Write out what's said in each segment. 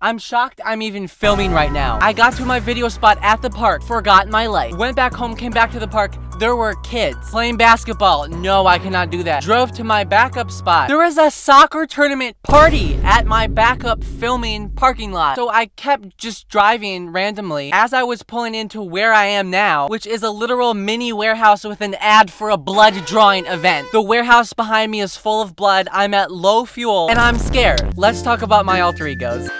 I'm shocked I'm even filming right now. I got to my video spot at the park, forgot my light. Went back home, came back to the park. There were kids playing basketball. No, I cannot do that. Drove to my backup spot. There was a soccer tournament party at my backup filming parking lot. So I kept just driving randomly as I was pulling into where I am now, which is a literal mini warehouse with an ad for a blood drawing event. The warehouse behind me is full of blood. I'm at low fuel and I'm scared. Let's talk about my alter egos.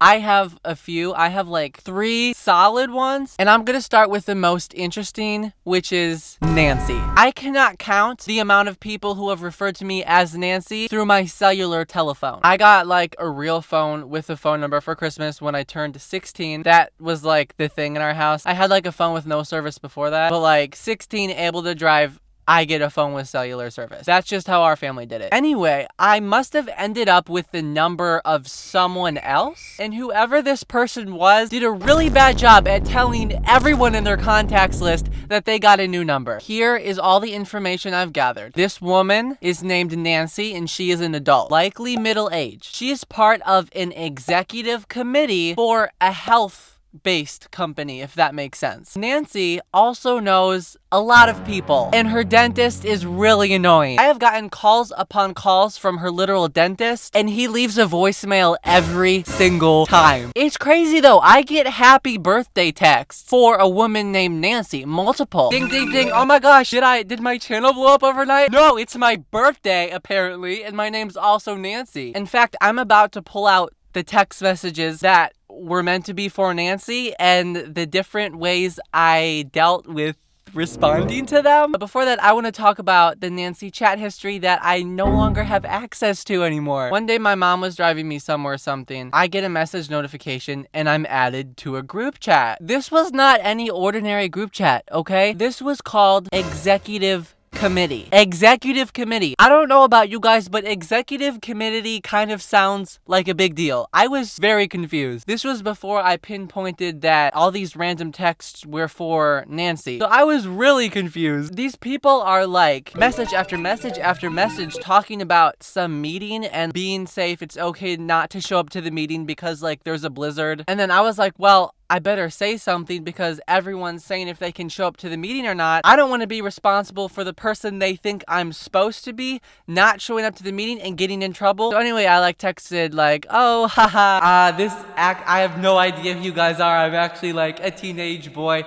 I have a few. I have like 3 solid ones. And I'm gonna start with the most interesting, which is Nancy. I cannot count the amount of people who have referred to me as Nancy through my cellular telephone. I got like a real phone with a phone number for Christmas when I turned 16. That was like the thing in our house. I had like a phone with no service before that. But like 16, able to drive, I get a phone with cellular service. That's just how our family did it. Anyway, I must have ended up with the number of someone else, and whoever this person was did a really bad job at telling everyone in their contacts list that they got a new number. Here is all the information I've gathered. This woman is named Nancy, and she is an adult, likely middle-aged. She is part of an executive committee for a health-based company, if that makes sense. Nancy also knows a lot of people, and her dentist is really annoying. I have gotten calls upon calls from her literal dentist, and he leaves a voicemail every single time. It's crazy though. I get happy birthday texts for a woman named Nancy, multiple. Ding, ding, ding. Oh my gosh, did my channel blow up overnight? No, it's my birthday apparently, and my name's also Nancy. In fact, I'm about to pull out the text messages that were meant to be for Nancy and the different ways I dealt with responding to them. But before that, I want to talk about the Nancy chat history that I no longer have access to anymore. One day my mom was driving me somewhere or something. I get a message notification and I'm added to a group chat. This was not any ordinary group chat, okay? This was called Executive Committee. Executive Committee. I don't know about you guys, but Executive Committee kind of sounds like a big deal. I was very confused. This was before I pinpointed that all these random texts were for Nancy. So I was really confused. These people are like message after message after message talking about some meeting and being safe. It's okay not to show up to the meeting because like there's a blizzard. And then I was like, well, I better say something because everyone's saying if they can show up to the meeting or not. I don't want to be responsible for the person they think I'm supposed to be not showing up to the meeting and getting in trouble. So anyway, I like texted like, oh, haha, I have no idea who you guys are. I'm actually like a teenage boy.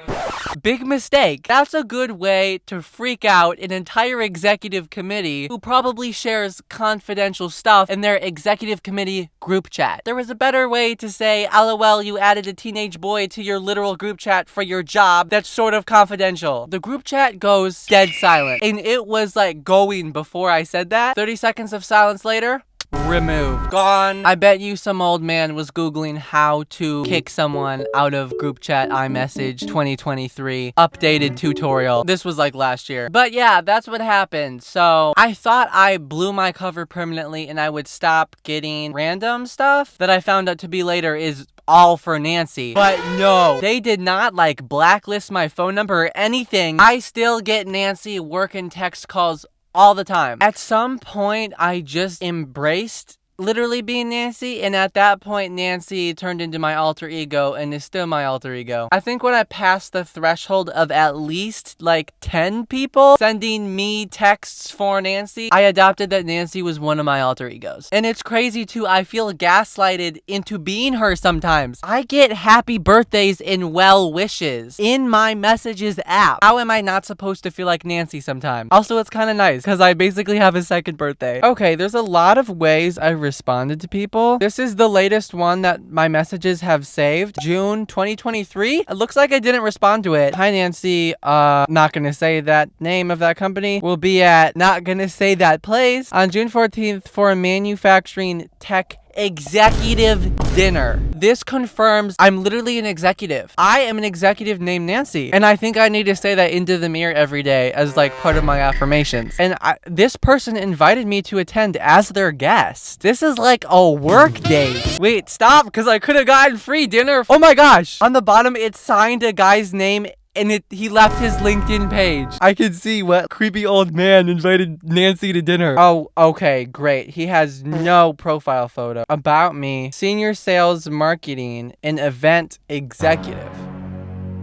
Big mistake. That's a good way to freak out an entire executive committee who probably shares confidential stuff in their executive committee group chat. There was a better way to say, LOL, you added a teenage boy to your literal group chat for your job that's sort of confidential. The group chat goes dead silent, and it was like going before I said that. 30 seconds of silence later, removed. Gone. I bet you some old man was Googling how to kick someone out of group chat iMessage 2023 updated tutorial. This was like last year. But yeah, that's what happened. So I thought I blew my cover permanently and I would stop getting random stuff that I found out to be later is all for Nancy. But no, they did not like blacklist my phone number or anything. I still get Nancy work and text calls all the time. At some point, I just embraced literally being Nancy, and at that point Nancy turned into my alter ego and is still my alter ego. I think when I passed the threshold of at least like 10 people sending me texts for Nancy, I adopted that Nancy was one of my alter egos. And it's crazy too, I feel gaslighted into being her sometimes. I get happy birthdays and well wishes in my messages app. How am I not supposed to feel like Nancy sometimes? Also, it's kind of nice because I basically have a second birthday. Okay, there's a lot of ways I responded to people. This is the latest one that my messages have saved. June 2023. It looks like I didn't respond to it. Hi Nancy, not gonna say that name of that company. We'll be at not gonna say that place on June 14th for a manufacturing tech executive dinner. This confirms I'm literally an executive. I am an executive named Nancy, and I think I need to say that into the mirror every day as like part of my affirmations. And this person invited me to attend as their guest. This is like a work date. Wait, stop, because I could have gotten free dinner. Oh my gosh. On the bottom, it signed a guy's name and he left his LinkedIn page. I can see what creepy old man invited Nancy to dinner. Oh, okay, great. He has no profile photo. About me, senior sales marketing and event executive.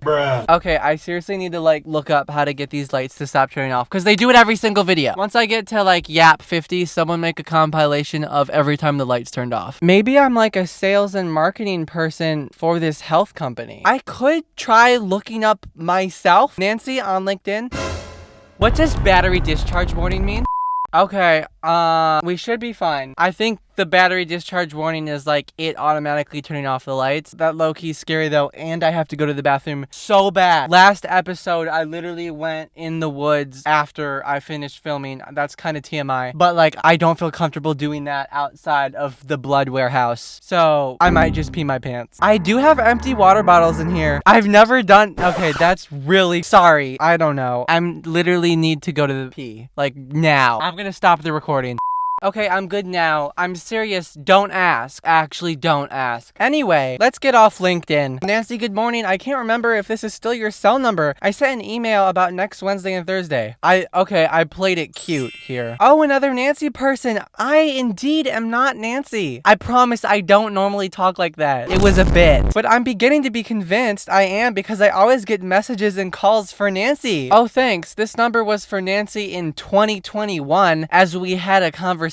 Bruh. Okay, I seriously need to like look up how to get these lights to stop turning off because they do it every single video. Once I get to like YAP 50, someone make a compilation of every time the lights turned off. Maybe I'm like a sales and marketing person for this health company. I could try looking up myself, Nancy, on LinkedIn. What does battery discharge warning mean? Okay, we should be fine. I think the battery discharge warning is like it automatically turning off the lights. That low-key scary though, and I have to go to the bathroom so bad. Last episode, I literally went in the woods after I finished filming. That's kind of TMI, but like I don't feel comfortable doing that outside of the blood warehouse. So I might just pee my pants. I do have empty water bottles in here. I've never done, okay, that's really sorry. I don't know. I'm literally need to go to the pee, like now. I'm gonna stop the recording. Okay, I'm good now. I'm serious. Don't ask. Actually, don't ask. Anyway, let's get off LinkedIn. Nancy, good morning. I can't remember if this is still your cell number. I sent an email about next Wednesday and Thursday. Okay, I played it cute here. Oh, another Nancy person. I indeed am not Nancy. I promise I don't normally talk like that. It was a bit. But I'm beginning to be convinced I am because I always get messages and calls for Nancy. Oh, thanks. This number was for Nancy in 2021 as we had a conversation.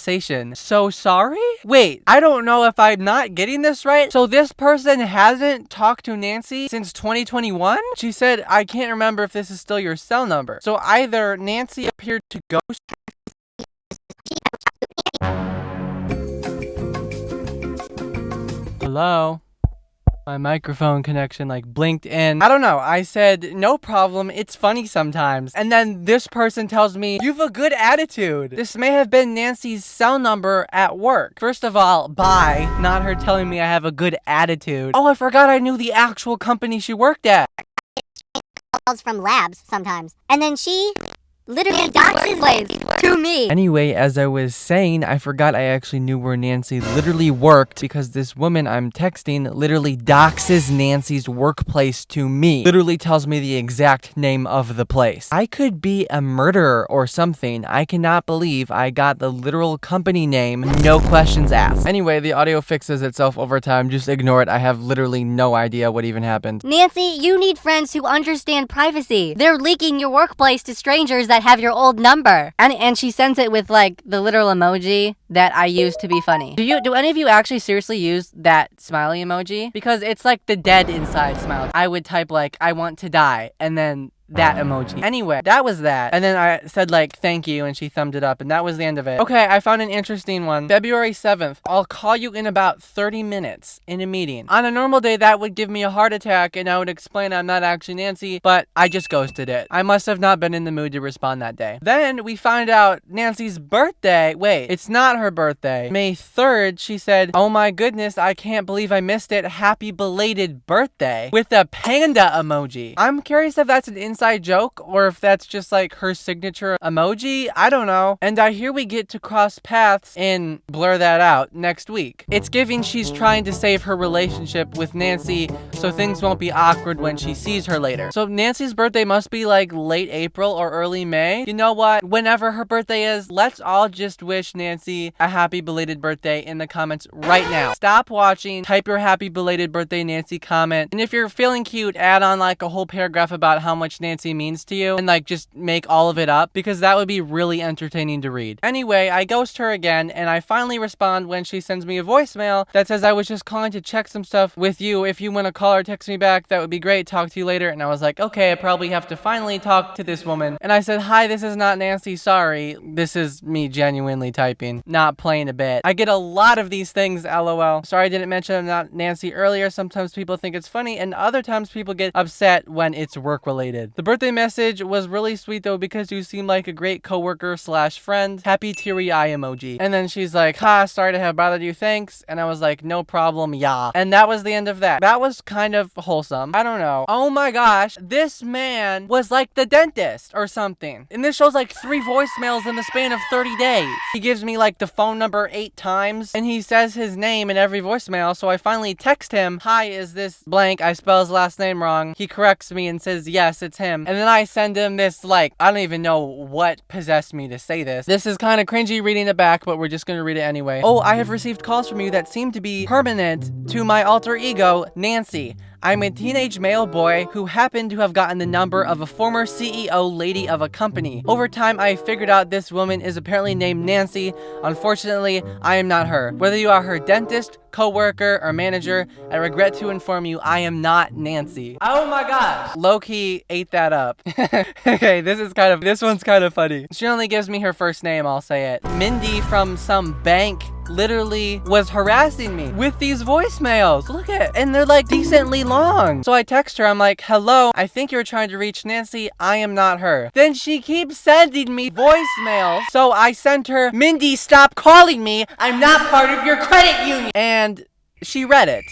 So sorry? Wait, I don't know if I'm not getting this right. So this person hasn't talked to Nancy since 2021? She said, I can't remember if this is still your cell number. So either Nancy appeared to ghost. Hello? My microphone connection like blinked in. I don't know. I said, no problem. It's funny sometimes. And then this person tells me, you have a good attitude. This may have been Nancy's cell number at work. First of all, bye. Not her telling me I have a good attitude. Oh, I forgot I knew the actual company she worked at. Calls from labs sometimes. And then she literally doxes ways to me. Anyway, as I was saying, I forgot I actually knew where Nancy literally worked because this woman I'm texting literally doxes Nancy's workplace to me. Literally tells me the exact name of the place. I could be a murderer or something. I cannot believe I got the literal company name, no questions asked. Anyway, the audio fixes itself over time. Just ignore it. I have literally no idea what even happened. Nancy, you need friends who understand privacy. They're leaking your workplace to strangers that have your old number. And she sends it with like the literal emoji that I use to be funny. Do any of you actually seriously use that smiley emoji? Because it's like the dead inside smile. I would type like, I want to die, and then that emoji. Anyway, that was that. And then I said like, thank you, and she thumbed it up, and that was the end of it. Okay, I found an interesting one. February 7th. I'll call you in about 30 minutes in a meeting. On a normal day, that would give me a heart attack, and I would explain I'm not actually Nancy, but I just ghosted it. I must have not been in the mood to respond that day. Then we find out Nancy's birthday. Wait, it's not her birthday. May 3rd, she said, oh my goodness, I can't believe I missed it. Happy belated birthday. With a panda emoji. I'm curious if that's an inside joke or if that's just like her signature emoji. I don't know. And I hear we get to cross paths and blur that out next week. It's giving she's trying to save her relationship with Nancy so things won't be awkward when she sees her later. So Nancy's birthday must be like late April or early May. You know what? Whenever her birthday is, let's all just wish Nancy a happy belated birthday in the comments right now. Stop watching, type your happy belated birthday Nancy comment, and if you're feeling cute, add on like a whole paragraph about how much Nancy means to you and like just make all of it up because that would be really entertaining to read. Anyway, I ghost her again and I finally respond when she sends me a voicemail that says I was just calling to check some stuff with you. If you want to call or text me back, that would be great. Talk to you later. And I was like, okay, I probably have to finally talk to this woman. And I said, hi, this is not Nancy. Sorry. This is me genuinely typing, not playing a bit. I get a lot of these things, LOL. Sorry I didn't mention I'm not Nancy earlier. Sometimes people think it's funny and other times people get upset when it's work related. The birthday message was really sweet though because you seem like a great coworker slash friend. Happy teary eye emoji. And then she's like, ha, sorry to have bothered you, thanks. And I was like, no problem, yeah. And that was the end of that. That was kind of wholesome. I don't know. Oh my gosh, this man was like the dentist or something. And this shows like 3 voicemails in the span of 30 days. He gives me like the phone number 8 times and he says his name in every voicemail. So I finally text him, hi, is this blank? I spell his last name wrong. He corrects me and says, yes, it's him. And then I send him this, like, I don't even know what possessed me to say this. This is kind of cringy reading it back, but we're just gonna read it anyway. Oh, I have received calls from you that seem to be permanent to my alter ego, Nancy. I'm a teenage male boy who happened to have gotten the number of a former CEO lady of a company. Over time, I figured out this woman is apparently named Nancy. Unfortunately, I am not her. Whether you are her dentist, co-worker, or manager, I regret to inform you I am not Nancy. Oh my gosh. Low-key ate that up. Okay, this one's kind of funny. She only gives me her first name, I'll say it. Mindy from some bank literally was harassing me with these voicemails. Look at it. And they're like decently long. So I text her, I'm like, hello, I think you're trying to reach Nancy. I am not her. Then she keeps sending me voicemails. So I sent her, Mindy, stop calling me. I'm not part of your credit union. And she read it.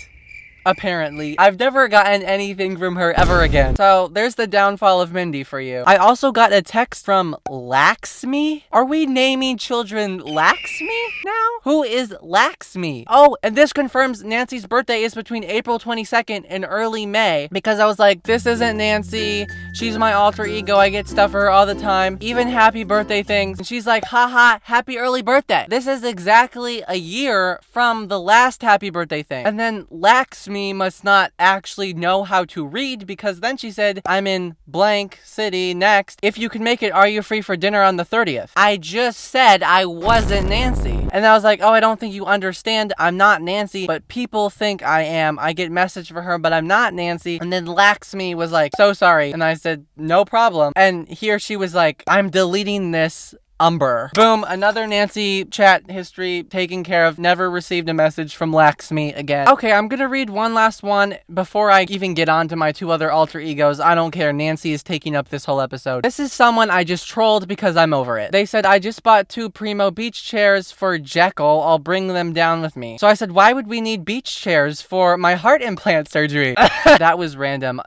Apparently. I've never gotten anything from her ever again. So there's the downfall of Mindy for you. I also got a text from Laxmi. Are we naming children Laxmi now? Who is Laxmi? Oh, and this confirms Nancy's birthday is between April 22nd and early May, because I was like, this isn't Nancy. She's my alter ego. I get stuff for her all the time. Even happy birthday things. And she's like, haha, happy early birthday. This is exactly a year from the last happy birthday thing. And then Laxmi must not actually know how to read, because then she said, I'm in blank city next. If you can make it, are you free for dinner on the 30th? I just said I wasn't Nancy. And I was like, oh, I don't think you understand. I'm not Nancy, but people think I am. I get message for her, but I'm not Nancy. And then Laxmi was like, so sorry. And I said, no problem. And here she was like, I'm deleting this. Umber. Boom, another Nancy chat history taken care of. Never received a message from Laxmi again. Okay, I'm gonna read one last one before I even get on to my 2 other alter egos. I don't care. Nancy is taking up this whole episode. This is someone I just trolled because I'm over it. They said, I just bought 2 Primo beach chairs for Jekyll. I'll bring them down with me. So I said, why would we need beach chairs for my heart implant surgery? That was random.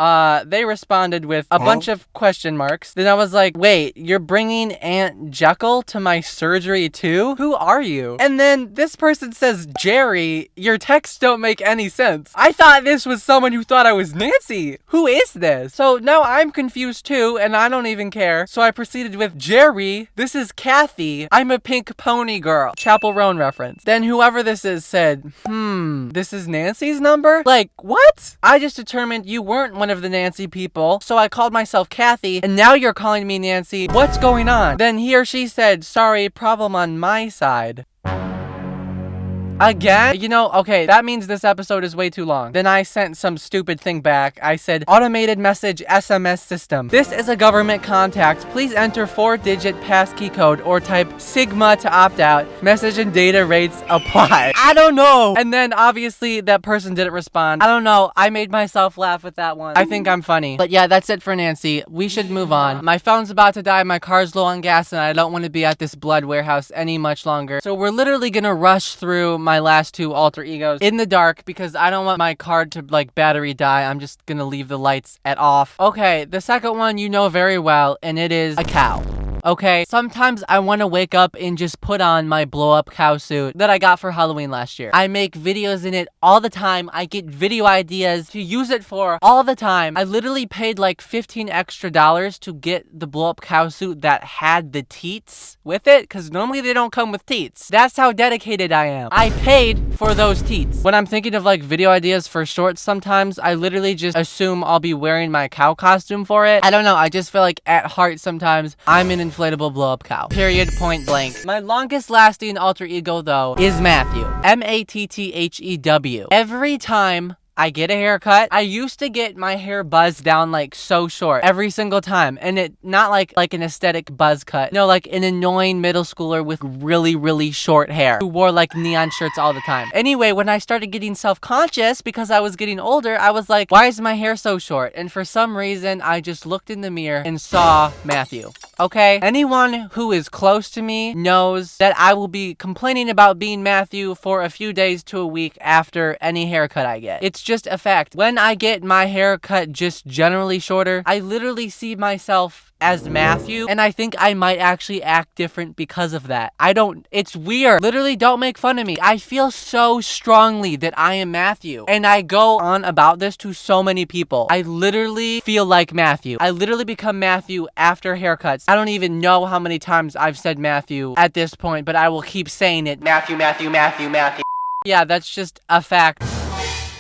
They responded with a bunch of question marks. Then I was like, wait, you're bringing Aunt Jekyll to my surgery too? Who are you? And then this person says, Jerry, your texts don't make any sense. I thought this was someone who thought I was Nancy. Who is this? So now I'm confused too, and I don't even care. So I proceeded with, Jerry, this is Kathy. I'm a pink pony girl. Chapel Roan reference. Then whoever this is said, this is Nancy's number? Like, what? I just determined you weren't one of the Nancy people, so I called myself Kathy, and now you're calling me Nancy. What's going on? Then he or she said, sorry, problem on my side. Again? You know, okay, that means this episode is way too long. Then I sent some stupid thing back. I said, automated message SMS system. This is a government contact. Please enter 4-digit passkey code or type Sigma to opt out. Message and data rates apply. I don't know. And then obviously that person didn't respond. I don't know. I made myself laugh with that one. I think I'm funny. But yeah, that's it for Nancy. We should move on. My phone's about to die. My car's low on gas and I don't want to be at this blood warehouse any much longer. So we're literally gonna rush through my last 2 alter egos in the dark because I don't want my card to like battery die. I'm just gonna leave the lights at off. Okay, the second one you know very well, and it is a cow. Okay, sometimes I want to wake up and just put on my blow-up cow suit that I got for Halloween last year. I make videos in it all the time. I get video ideas to use it for all the time. I literally paid like $15 extra to get the blow-up cow suit that had the teats with it, because normally they don't come with teats. That's how dedicated I am. I paid for those teats. When I'm thinking of like video ideas for shorts sometimes, I literally just assume I'll be wearing my cow costume for it. I don't know, I just feel like at heart sometimes I'm an inflatable blow-up cow. Period, point blank. My longest lasting alter ego though is Matthew. Matthew. Every time I get a haircut. I used to get my hair buzzed down like so short every single time. And it not like an aesthetic buzz cut. No, like an annoying middle schooler with really, really short hair who wore like neon shirts all the time. Anyway, when I started getting self-conscious because I was getting older, I was like, why is my hair so short? And for some reason, I just looked in the mirror and saw Matthew. Okay? Anyone who is close to me knows that I will be complaining about being Matthew for a few days to a week after any haircut I get. It's just a fact. When I get my haircut just generally shorter, I literally see myself as Matthew, and I think I might actually act different because of that. It's weird. Literally, don't make fun of me. I feel so strongly that I am Matthew, and I go on about this to so many people. I literally feel like Matthew. I literally become Matthew after haircuts. I don't even know how many times I've said Matthew at this point, but I will keep saying it. Matthew, Matthew, Matthew, Matthew. Yeah, that's just a fact.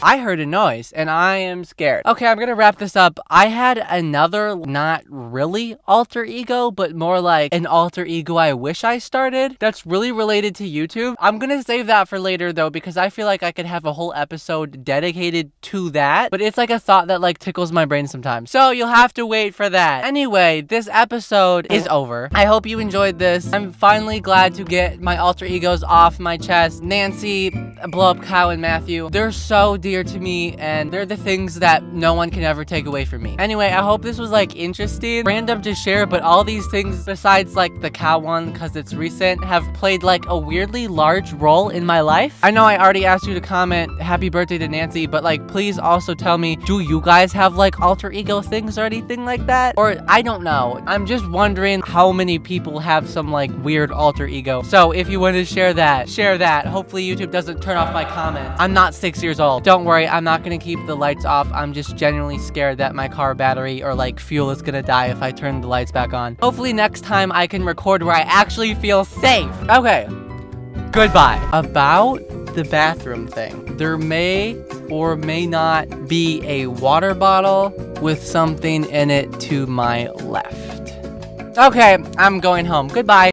I heard a noise and I am scared. Okay, I'm gonna wrap this up. I had another, not really alter ego, but more like an alter ego I wish I started that's really related to YouTube. I'm gonna save that for later though, because I feel like I could have a whole episode dedicated to that, but it's like a thought that like tickles my brain sometimes. So you'll have to wait for that. Anyway, this episode is over. I hope you enjoyed this. I'm finally glad to get my alter egos off my chest. Nancy, Blow Up Cow, and Matthew. They're so dear to me, and they're the things that no one can ever take away from me. Anyway, I hope this was like interesting, random to share, but all these things besides like the cow one, because it's recent, have played like a weirdly large role in my life. I know I already asked you to comment happy birthday to Nancy, but like please also tell me, do you guys have like alter ego things or anything like that? Or I don't know. I'm just wondering how many people have some like weird alter ego. So if you want to share that, share that. Hopefully YouTube doesn't turn off my comments. I'm not 6 years old. Don't worry, I'm not gonna keep the lights off. I'm just genuinely scared that my car battery or like fuel is gonna die if I turn the lights back on. Hopefully next time I can record where I actually feel safe. Okay, goodbye. About the bathroom thing, there may or may not be a water bottle with something in it to my left. Okay, I'm going home. Goodbye.